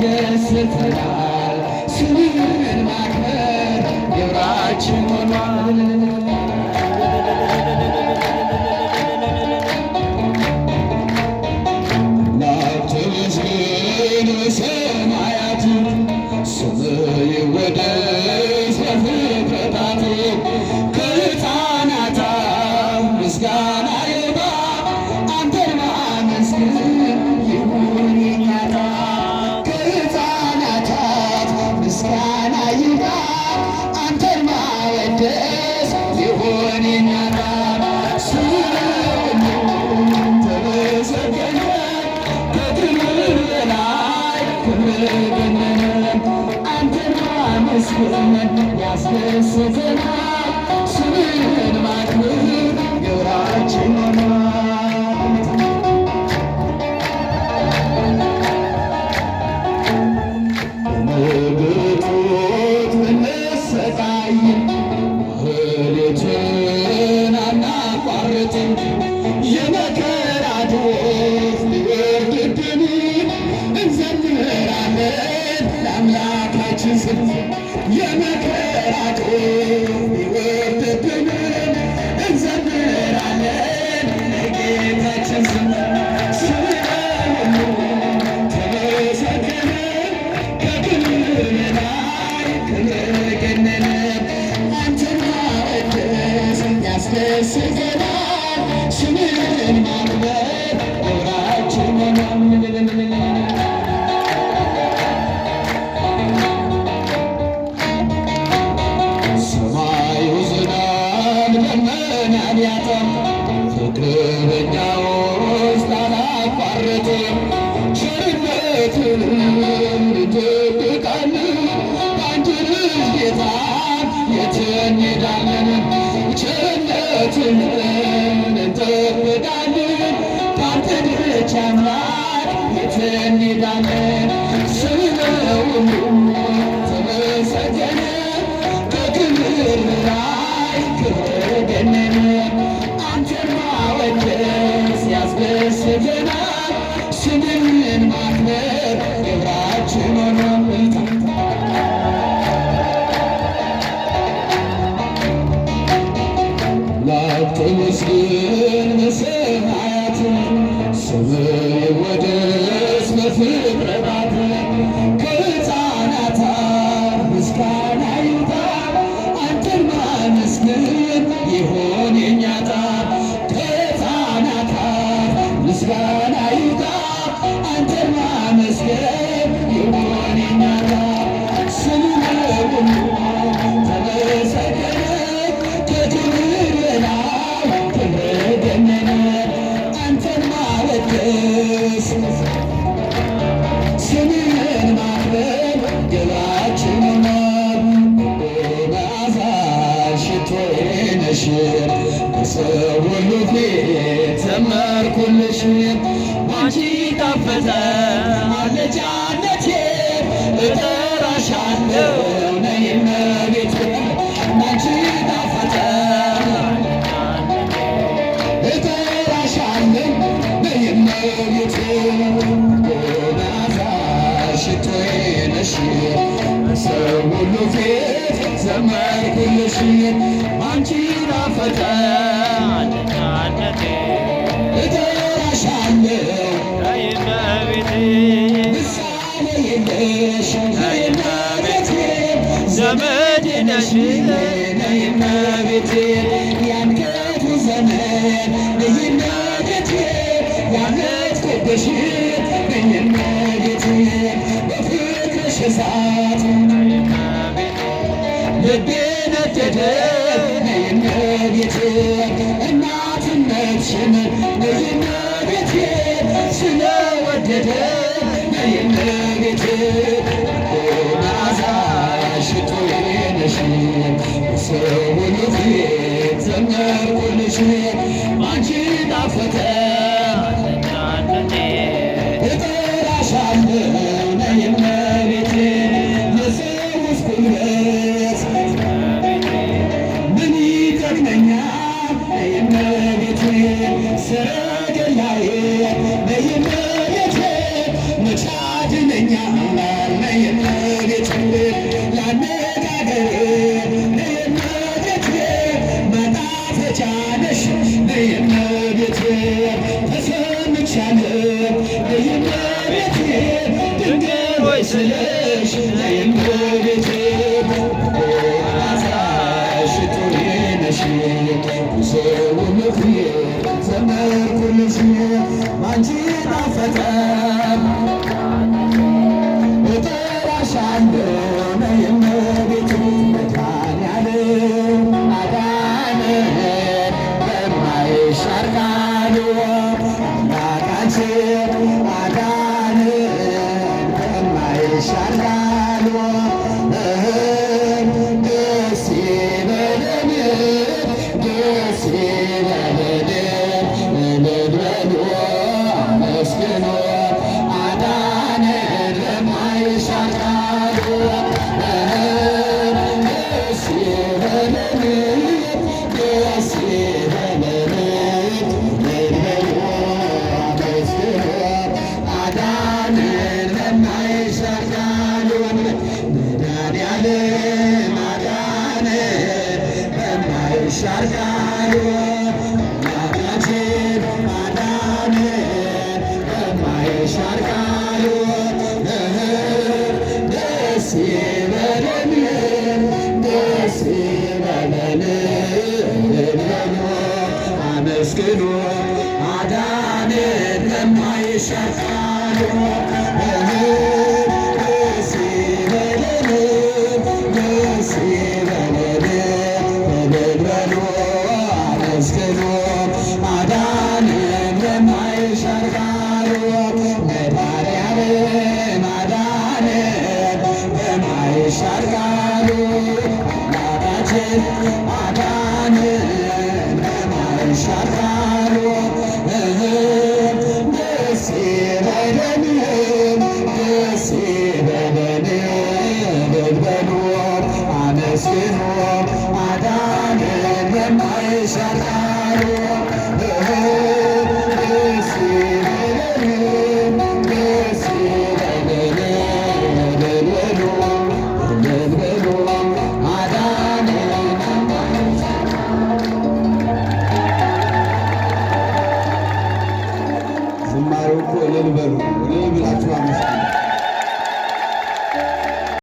ያስደስተናል ስምህን ማክበር ግብራችን ሆኗል። ላትመስገን በሰማያት ስምህ ይወደስ በፍጥረታት ከሕፃናት ምስጋና ይግባ አንተን ማመስገን ይሁን የኛ ዕጣ። ከሕፃናት ምስጋና ይግባ አንተን ማወደስ ይሁን የኛ ዕጣ። ስምህ ተመሰገነ ከክብር በላይ ክብር ገነነ አንተን ማመስገን ያስደስተናል ስምህን ማክበር ግብራችን ሆኗል። በምግጦት ብንሰቃይ ማህሌትን አናቋርጥም የመከራ ዶፍ ሊወርድብን እንዘምራለን ለአምላካችን ስም የመከራ ዶፍ ሊወርድብን እንዘምራለን ለጌታችን ስም። ስምህ ተመሰገነ ከክብር በላይ ክብር ገነነ አንተን ማወደስ ያስደስተናል ስምህን ማክበር ግብራችን ሆኗል። ሰማዩ ዝናብ ደመናን ያጠም ፍቅርህ በእኛ ውስጥ አላቋረጠም። ቸርነትህን እንጠብቃለን በአንተ ልጅ ጌታ የት እንሄዳለን? ቸርነትህን እንጠብቃለን በአንተ ልጅ አምላክ የት እንሄዳለን? ስምህ ሁሉ ተመሰገነ ከክብር በላይ ክብር ገነነ አንተን ማወደስ ያስደስተናል ስምህን ማክበር ግብራችን ሆኗል። ላትመስገን በሰማያት ስምህ ይወደስ በፍጥረታት ከሕፃናት ምስጋና ይውጣ አንተን ማመስገን ይሁን የኛ ዕጣ። ከሕፃናት ምስጋና ይውጣ አንተን ማመስገን ይሁን የኛ ዕጣ። ስምህ ሁሉ ተመሰገነ ከክብር በላይ ክብር ገነነ አንተን ማወደስ ስምህን ማክበር ግብራችን ሆኗል። መዓዛሽ ሽቶዬ ነሽ በሰው ሁሉ ፊት ዘመርኩልሽ ባንቺ ጣፈጠ ማለጃነቴ እጠራሻለሁ ነይ እመቤቴ ባንቺ ጣፈጠ እጠራሻለሁ ነይ እመቤቴ መዓዛሽ ሽቶዬ ነሽ በሰው ሁሉ ፊት ዘመርኩልሽ ባንቺ ጣፈጠ ማለጃነቴ እጠራሻለሁ ነይ እመቤቴ ምሳሌ የለሽ ነይ እመቤቴ ዘመዴ ነሽ ነይ እመቤቴ ያንገቱ ዘመን ነይ እመቤቴ ያነጥኩብሽ ነይ እመቤቴ በፍቅርሽ እሳት ልቤ ነደደ ነይ እመቤቴ እናትነትሽን ነይ እመቤቴ ስለወደደ ነይ እመቤቴ መዓዛሽ ሽቶዬ ነሽ በሰው ሁሉ ፊት ዘመርኩልሽ ባንቺ ጣፈጠ እጠራሻለሁ ነይ እመቤቴ የሰውስ ጉልበት ምን ይጠቅመኛል ነይ እመቤቴ ሰረገላዬ ነይ እመቤቴ መች ያድነኛል እጠራሻለሁ እመቤቴ ድንግል ሆይ ስለሽ እመቤቴ ሽቱዬ ነሽ ሰው ምክሬ ዘመርኩልሽ አንቺ ጣፈጠ እጠራሻለሁ እመቤቴ መድኃኒዓለም አዳነን በማይሻር ቃሉ አምላካችን አዳነን በማይሻር ቃሉ ደስ ይበለን ደስ ይበለን እልል በሉ አመስግኑ አዳነን በማይሻር ቃሉ ደስ ይበለን ደስ ይበለን እልል በሉ አመስግኑ አዳነን በማይሻር ቃሉ መድኃኒዓለም አዳነን በማይሻር ቃሉ አምላካችን አዳነን በማይሻር ቃሉ ደስ ይበለን ደስ ይበለን እልል በሉ አመስግኑ አዳነን በማይሻር ቃሉ ደስ ይበለን ደስ ይበለን እልል በሉ አመስግኑ አዳነን በማይሻር ቃሉ መድኃኒዓለም አዳነን በማይሻር ቃሉ አምላካችን አዳነን በማይሻር ቃሉ ደስ ይበለን ደስ ይበለን እልል በሉ አመስግኑ አዳነን በማይሻር ቃሉ